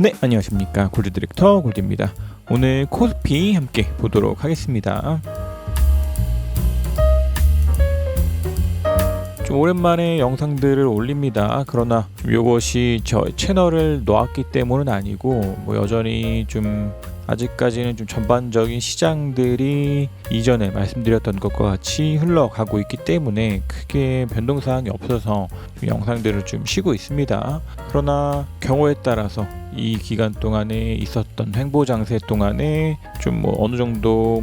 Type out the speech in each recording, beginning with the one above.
네, 안녕하십니까. 골드 디렉터 골드입니다. 오늘 코스피 함께 보도록 하겠습니다. 좀 오랜만에 영상들을 올립니다. 그러나 이것이 저희 채널을 놓았기 때문은 아니고 여전히 좀 아직까지는 좀 전반적인 시장들이 이전에 말씀드렸던 것과 같이 흘러가고 있기 때문에 크게 변동사항이 없어서 영상들을 좀 쉬고 있습니다. 그러나 경우에 따라서 이 기간 동안에 있었던 횡보 장세 동안에 좀 어느 정도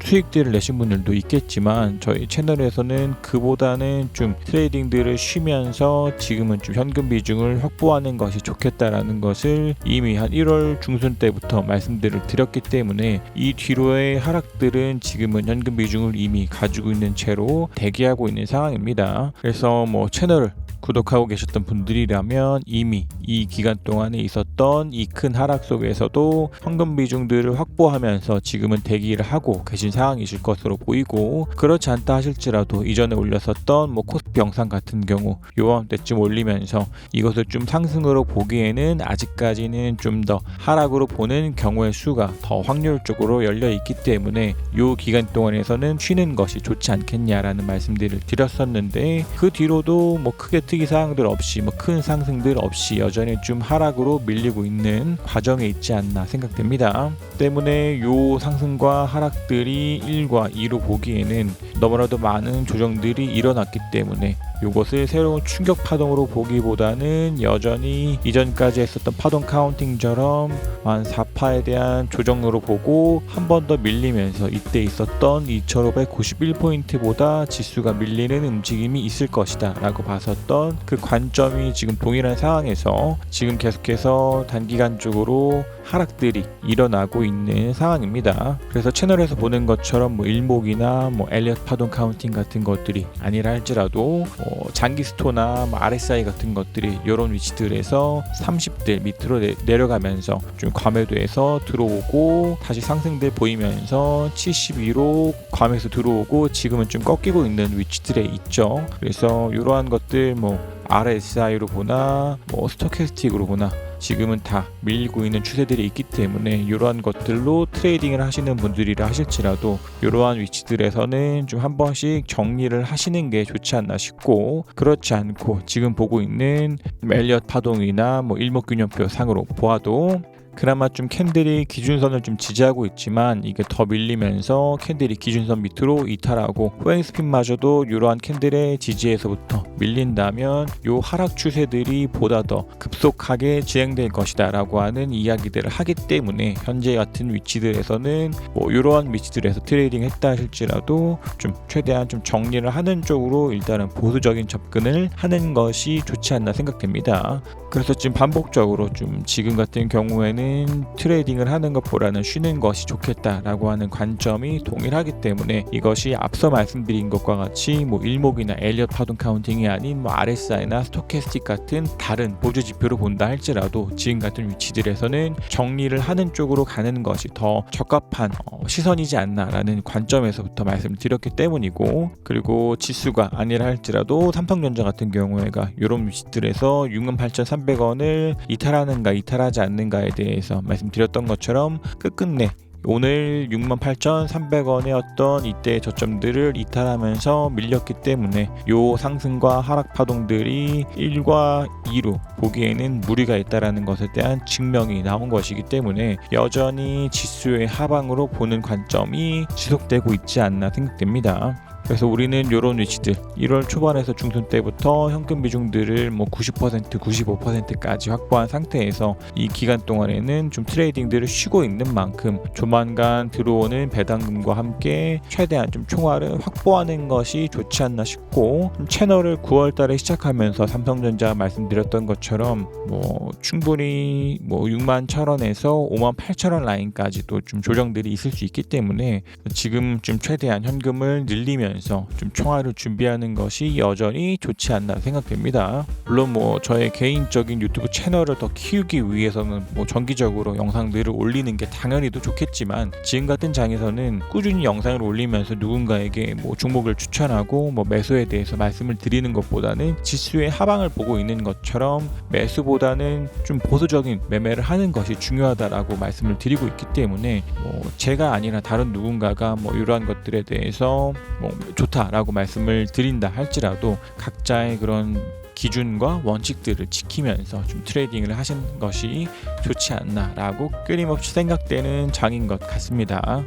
수익들을 내신 분들도 있겠지만 저희 채널에서는 그보다는 좀 트레이딩들을 쉬면서 지금은 좀 현금 비중을 확보하는 것이 좋겠다라는 것을 이미 한 1월 중순 때부터 말씀들을 드렸기 때문에 이 뒤로의 하락들은 지금은 현금 비중을 이미 가지고 있는 채로 대기하고 있는 상황입니다. 그래서 채널을 구독하고 계셨던 분들이라면 이미 이 기간 동안에 있었던 이 큰 하락 속에서도 현금 비중들을 확보하면서 지금은 대기를 하고 계신 상황이실 것으로 보이고, 그렇지 않다 하실지라도 이전에 올렸었던 코스피 영상 같은 경우 요맘때쯤 올리면서 이것을 좀 상승으로 보기에는 아직까지는 좀 더 하락으로 보는 경우의 수가 더 확률적으로 열려 있기 때문에 요 기간 동안에서는 쉬는 것이 좋지 않겠냐라는 말씀들을 드렸었는데, 그 뒤로도 크게 특이 사항들 없이 큰 상승들 없이 여전히 좀 하락으로 밀리고 있는 과정에 있지 않나 생각됩니다. 때문에 요 상승과 하락들이 1과 2로 보기에는 너무나도 많은 조정들이 일어났기 때문에 이것을 새로운 충격 파동으로 보기보다는 여전히 이전까지 했었던 파동 카운팅처럼 한 4파에 대한 조정으로 보고 한 번 더 밀리면서 이때 있었던 2591포인트보다 지수가 밀리는 움직임이 있을 것이다 라고 봤었던 그 관점이 지금 동일한 상황에서 지금 계속해서 단기간적으로 하락들이 일어나고 있는 상황입니다. 그래서 채널에서 보는 것처럼 일목이나 엘리엇 파동 카운팅 같은 것들이 아니라 할지라도 장기 스토나 RSI 같은 것들이 이런 위치들에서 30들 밑으로 내려가면서 좀 과매도에서 들어오고 다시 상승들 보이면서 72로 과매수 들어오고 지금은 좀 꺾이고 있는 위치들에 있죠. 그래서 이러한 것들 RSI로 보나 스토캐스틱으로 보나 지금은 다 밀리고 있는 추세들이 있기 때문에 이러한 것들로 트레이딩을 하시는 분들이라 하실지라도 이러한 위치들에서는 좀 한 번씩 정리를 하시는 게 좋지 않나 싶고, 그렇지 않고 지금 보고 있는 엘리엇 파동이나 일목균형표 상으로 보아도 그나마 좀 캔들이 기준선을 좀 지지하고 있지만 이게 더 밀리면서 캔들이 기준선 밑으로 이탈하고 포행스핀마저도 이러한 캔들의 지지에서부터 밀린다면 요 하락 추세들이 보다 더 급속하게 진행될 것이다 라고 하는 이야기들을 하기 때문에 현재 같은 위치들에서는 이러한 위치들에서 트레이딩 했다 하실지라도 좀 최대한 좀 정리를 하는 쪽으로 일단은 보수적인 접근을 하는 것이 좋지 않나 생각됩니다. 그래서 지금 반복적으로 좀 지금 같은 경우에는 트레이딩을 하는 것보다는 쉬는 것이 좋겠다라고 하는 관점이 동일하기 때문에 이것이 앞서 말씀드린 것과 같이 일목이나 엘리엇 파동 카운팅이 아닌 RSI나 스토캐스틱 같은 다른 보조 지표로 본다 할지라도 지금 같은 위치들에서는 정리를 하는 쪽으로 가는 것이 더 적합한 시선이지 않나라는 관점에서부터 말씀드렸기 때문이고, 그리고 지수가 아니라 할지라도 삼성전자 같은 경우에가 이런 위치들에서 68,300원을 이탈하는가 이탈하지 않는가에 대해서 말씀드렸던 것처럼 끝끝내 오늘 68,300원의 어떤 이때의 저점들을 이탈하면서 밀렸기 때문에 요 상승과 하락 파동들이 1과 2로 보기에는 무리가 있다라는 것에 대한 증명이 나온 것이기 때문에 여전히 지수의 하방으로 보는 관점이 지속되고 있지 않나 생각됩니다. 그래서 우리는 이런 위치들 1월 초반에서 중순 때부터 현금 비중들을 90%, 95%까지 확보한 상태에서 이 기간 동안에는 좀 트레이딩들을 쉬고 있는 만큼 조만간 들어오는 배당금과 함께 최대한 좀 총알을 확보하는 것이 좋지 않나 싶고, 채널을 9월 달에 시작하면서 삼성전자 말씀드렸던 것처럼 충분히 61,000원에서 58,000원 라인까지도 좀 조정들이 있을 수 있기 때문에 지금 좀 최대한 현금을 늘리면 올리면서 좀 총알을 준비하는 것이 여전히 좋지 않나 생각됩니다. 물론 뭐 저의 개인적인 유튜브 채널을 더 키우기 위해서는 뭐 정기적으로 영상들을 올리는 게 당연히도 좋겠지만, 지금 같은 장에서는 꾸준히 영상을 올리면서 누군가에게 뭐 종목을 추천하고 뭐 매수에 대해서 말씀을 드리는 것보다는 지수의 하방을 보고 있는 것처럼 매수보다는 좀 보수적인 매매를 하는 것이 중요하다라고 말씀을 드리고 있기 때문에, 뭐 제가 아니라 다른 누군가가 뭐 이러한 것들에 대해서 뭐 좋다라고 말씀을 드린다 할지라도 각자의 그런 기준과 원칙들을 지키면서 좀 트레이딩을 하시는 것이 좋지 않나라고 끊임없이 생각되는 장인 것 같습니다.